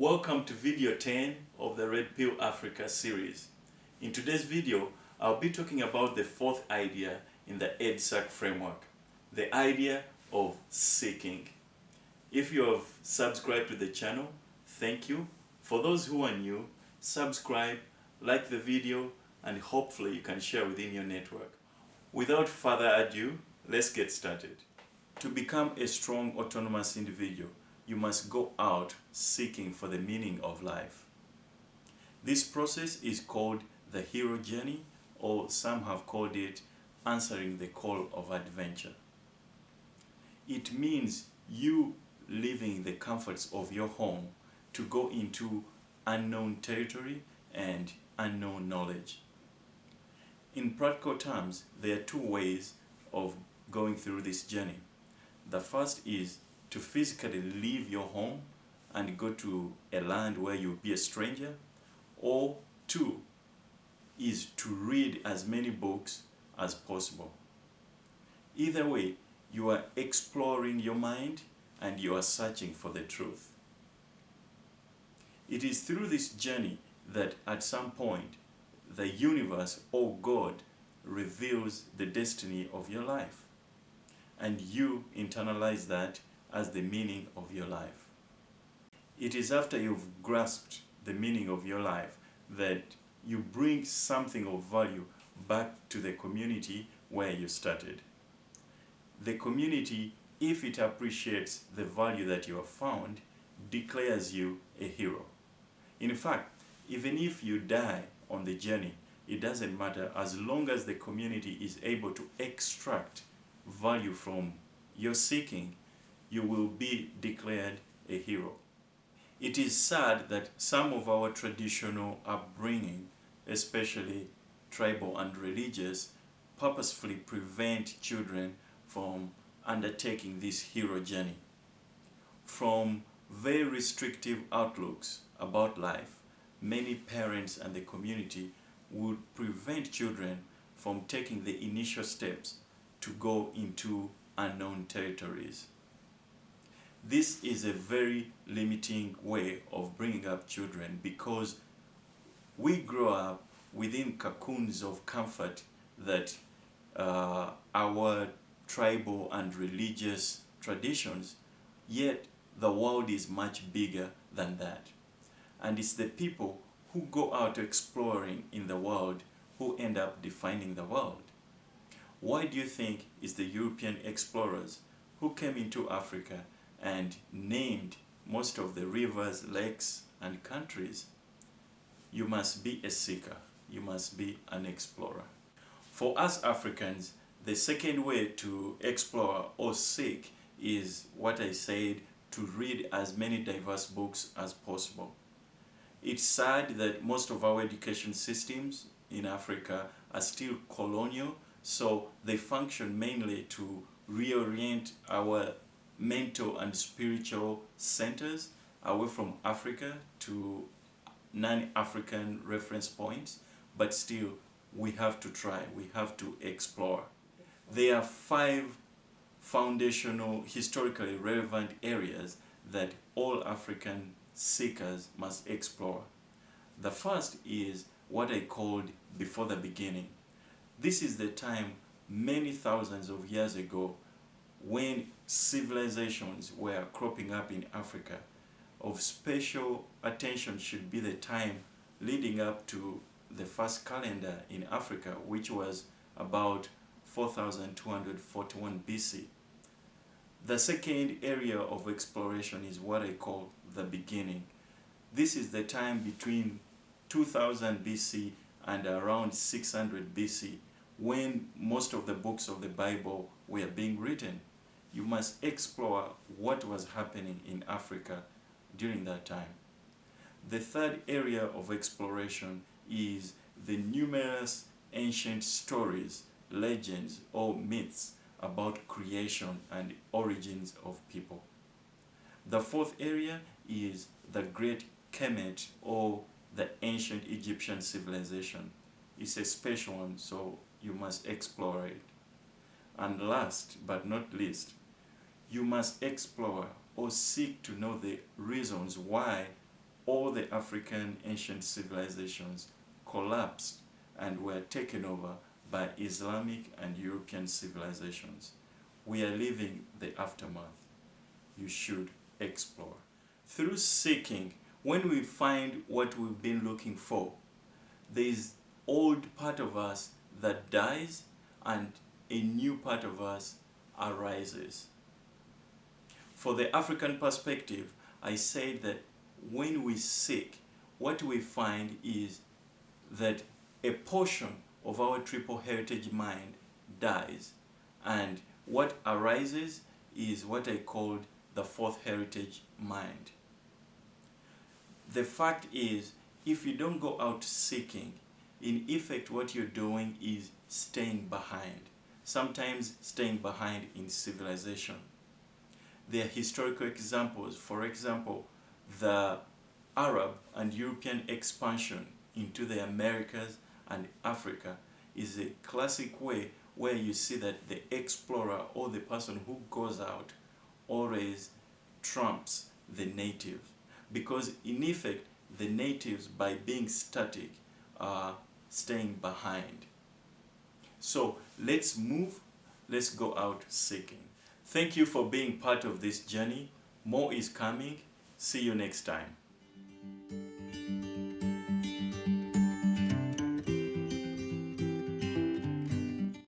Welcome to video 10 of the RedPillAfrica series. In today's video, I'll be talking about the fourth idea in the EDISAC Framework, the idea of seeking. If you have subscribed to the channel, thank you. For those who are new, subscribe, like the video, and hopefully you can share within your network. Without further ado, let's get started. To become a strong, autonomous individual, you must go out seeking for the meaning of life. This process is called the hero journey, or some have called it answering the call of adventure. It means you leaving the comforts of your home to go into unknown territory and unknown knowledge. In practical terms, there are two ways of going through this journey. The first is to physically leave your home and go to a land where you'll be a stranger, or two is to read as many books as possible. Either way, you are exploring your mind and you are searching for the truth. It is through this journey that at some point the universe or God reveals the destiny of your life, and you internalize that as the meaning of your life. It is after you've grasped the meaning of your life that you bring something of value back to the community where you started. The community, if it appreciates the value that you have found, declares you a hero. In fact, even if you die on the journey, it doesn't matter, as long as the community is able to extract value from your seeking, you will be declared a hero. It is sad that some of our traditional upbringing, especially tribal and religious, purposefully prevent children from undertaking this hero journey. From very restrictive outlooks about life, many parents and the community would prevent children from taking the initial steps to go into unknown territories. This is a very limiting way of bringing up children, because we grow up within cocoons of comfort that our tribal and religious traditions, yet the world is much bigger than that. And it's the people who go out exploring in the world who end up defining the world. Why do you think it's the European explorers who came into Africa and named most of the rivers, lakes, and countries? You must be a seeker. You must be an explorer. For us Africans, the second way to explore or seek is what I said, to read as many diverse books as possible. It's sad that most of our education systems in Africa are still colonial, so they function mainly to reorient our mental and spiritual centers away from Africa to non-African reference points, but still we have to try, we have to explore. There are 5 foundational, historically relevant areas that all African seekers must explore. The first is what I called before the beginning. This is the time many thousands of years ago when civilizations were cropping up in Africa. Of special attention should be the time leading up to the first calendar in Africa, which was about 4241 BC. The second area of exploration is what I call the beginning. This is the time between 2000 BC and around 600 BC, when most of the books of the Bible were being written. You must explore what was happening in Africa during that time. The third area of exploration is the numerous ancient stories, legends, or myths about creation and origins of people. The fourth area is the great KEMET, or the ancient Egyptian civilization. It's a special one, so you must explore it. And last but not least, you must explore or seek to know the reasons why all the African ancient civilizations collapsed and were taken over by Islamic and European civilizations. We are living the aftermath. You should explore. Through seeking, when we find what we've been looking for, there is old part of us that dies and a new part of us arises. For the African perspective, I said that when we seek, what we find is that a portion of our triple heritage mind dies, and what arises is what I called the fourth heritage mind. The fact is, if you don't go out seeking, in effect what you're doing is staying behind. Sometimes staying behind in civilization. There are historical examples. For example, the Arab and European expansion into the Americas and Africa is a classic way where you see that the explorer or the person who goes out always trumps the native, because in effect the natives, by being static, are staying behind. So let's move, let's go out seeking. Thank you for being part of this journey. More is coming. See you next time.